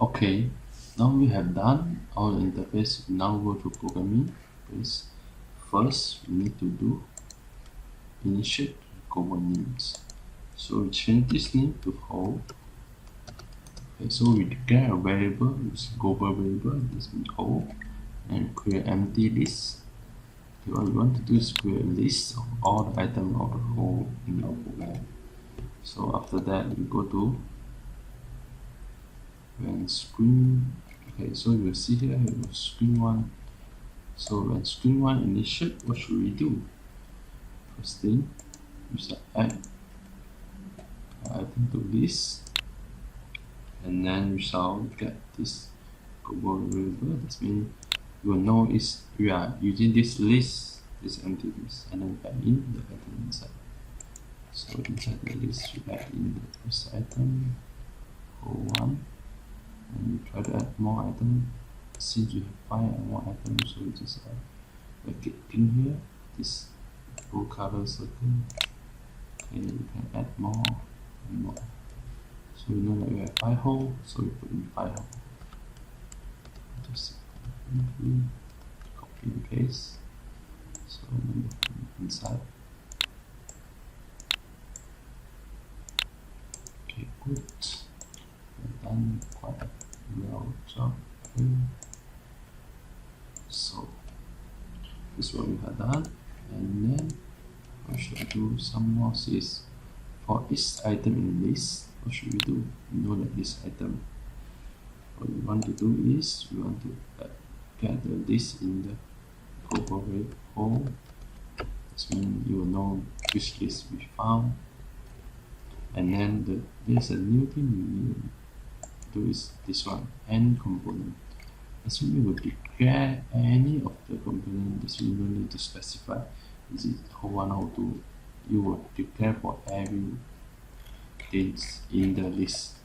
Okay, now we have done our interface. Now go to programming phase. First, we need to do initiate global names. So we change this name to whole. Okay, so we declare a variable with global variable, this means whole, and create empty list. Okay, what we want to do is create a list of all the items of the whole in our program. So after that, we go to when screen. Okay, so you will see here it was screen 1. So when screen 1 initiate, what should we do? First thing, we shall add item to list, and then we shall get this global variable. That means you will know is we are using this list, this empty list, and then add in the item inside. So inside the list, we add in the first item, whole 1, and we try to add more items. Since we have 5 and more items, so we just make it pink here, this blue color circle. Okay, we can add more and more. So we know that we have 5 holes, so we put in 5 holes. Just copy and paste. So then inside. Okay, good. We've done quite a well job. Okay. So this is what we have done, and then I should do some more. Is for each item in the list, what should we do? We know that this item, what we want to do is we want to get the list in the global whole. This means you will know which list we found, and then there's a new thing we need to do is this one, end component. As we will declare any of the components, we don't need to specify is it whole 1 or 2. You will declare for every things in the list.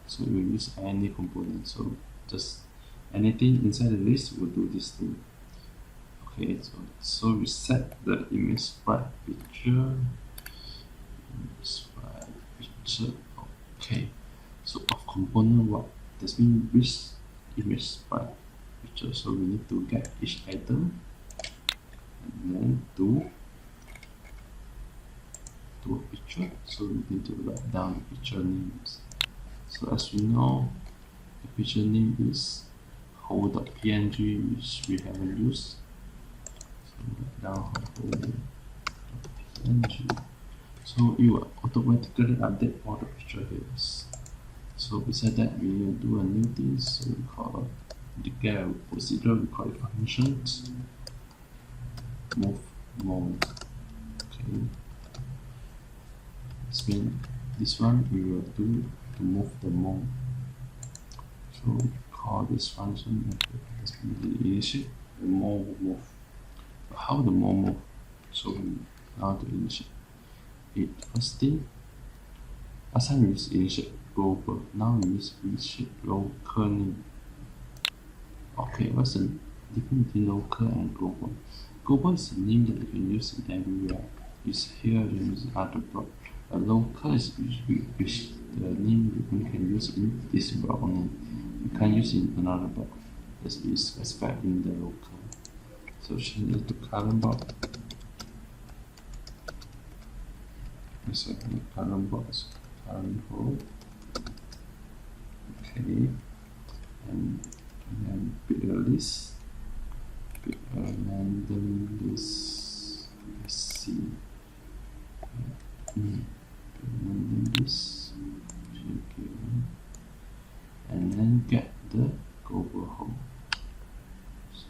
So you will use any component. So just anything inside the list will do this thing. Okay, so we set the image sprite picture. Okay, so of component what? That means which image sprite picture. So we need to get each item and then do a picture. So we need to write down the picture names. So as we know, the picture name is whole.png, which we haven't used. So write down whole.png. So it will automatically update all the picture here. So beside that, we will do a new thing. So we call declare procedure. We call it functions. Move mode. Okay. This means this one we will do to move the mode. So we call this function method. This means the initiate the mode will move. But how the mode move? So we now to initiate it. First thing, last time we use initiate global. Now we use initiate local name. Okay, what's the difference between local and global? Global is a name that you can use in everywhere. Use here, you use other block. A local is which the name you can use in this block only. You can't use in another block. This is specified in the local. So change it to current block. So the current block is current whole. Okay, and then pick a list. Pick a random list. Let's see. Random list. Okay. And then get the global home. So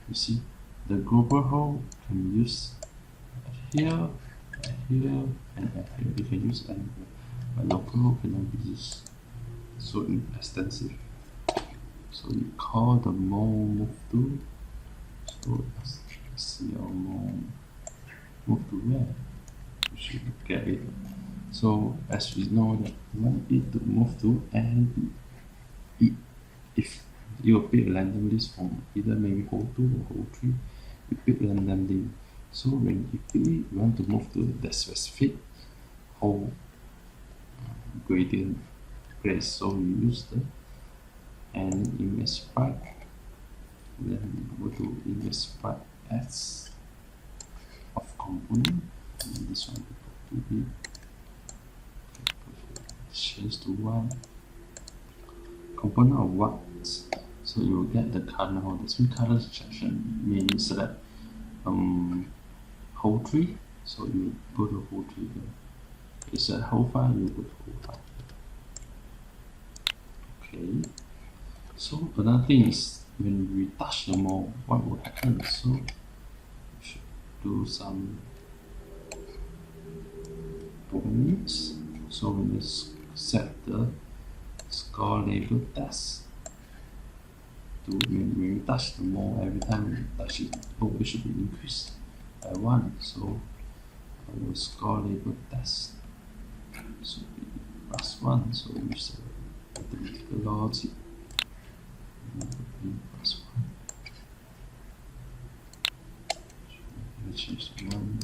you see, the global home can be used here, here, and here. You can use anywhere, but local cannot be used so extensive. So we call the move to. So let's see our move to where we should get it. So as we know that we want it to move to, and if you pick a random list from either maybe whole 2 or whole 3, you pick randomly. So when you want to move to the specific whole gradient place. So we use the and image sprite, then go to image sprite as of component, and this one to be change to 1 component of what, so you will get the color. This means color selection means select whole tree, so you put the whole tree here. It's a whole file, you put whole file. Okay, so another thing is when we touch the mode, what will happen? So we should do some programmings. So we just set the score label test to when we touch the mode, every time we touch it, it should be increased by 1. So our score label test should be +1. So we use the mathematical logic +1. We choose 1,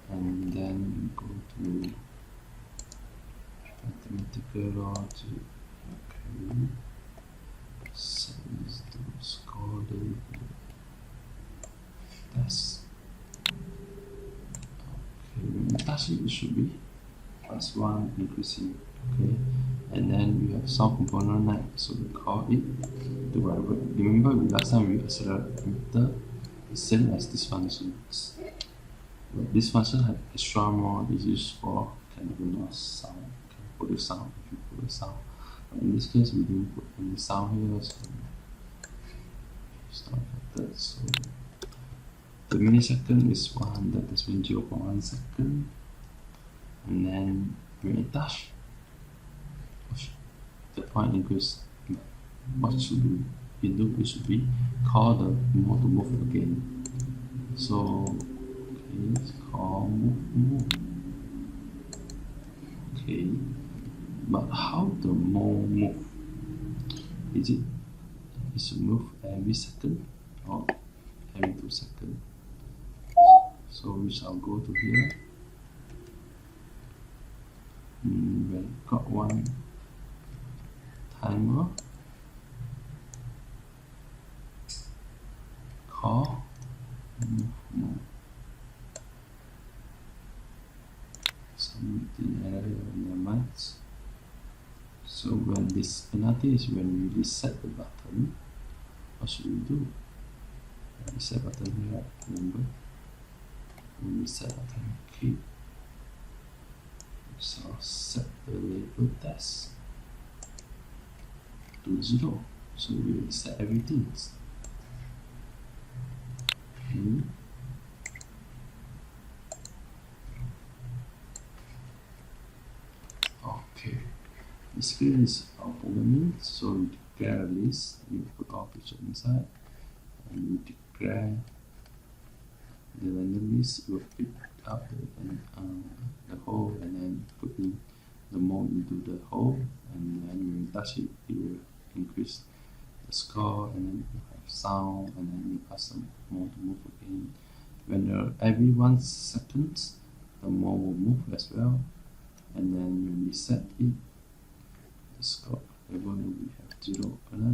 and then go to mathematical logic. Okay, set this to score label test. Okay, when you touch it, it should be +1 increasing. Okay, and then we have some component like, so we call it the variable. Remember last time we accelerated the same as this function, but this function has extra more. Is used for kind of sound, can produce sound if you put a sound. But in this case, we didn't put any sound here, so it's not affected. So the millisecond is 100, that's means 0.1 second, and then when you touch, the point increase. What should we do? We should be call the mode to move again. So okay, let's call move. Okay, but how the mode move? Is it should move every second or every 2 seconds? So we shall go to here. We got one timer, call move, something elements. So when this penalty is when we reset the button, what should we do? Reset button here, remember? When reset button, okay. So set the label test to 0. So we reset everything. Okay. Okay. This here is our programming. So we declare a list, you put our picture inside, and you declare the random list. You pick up the whole, and then put in the mode into the whole, and then when you touch it, it will increase the score, and then you have sound, and then you ask the mode to move again. When every 1 second, the mode will move as well, and then when we set it, the score level will have 0.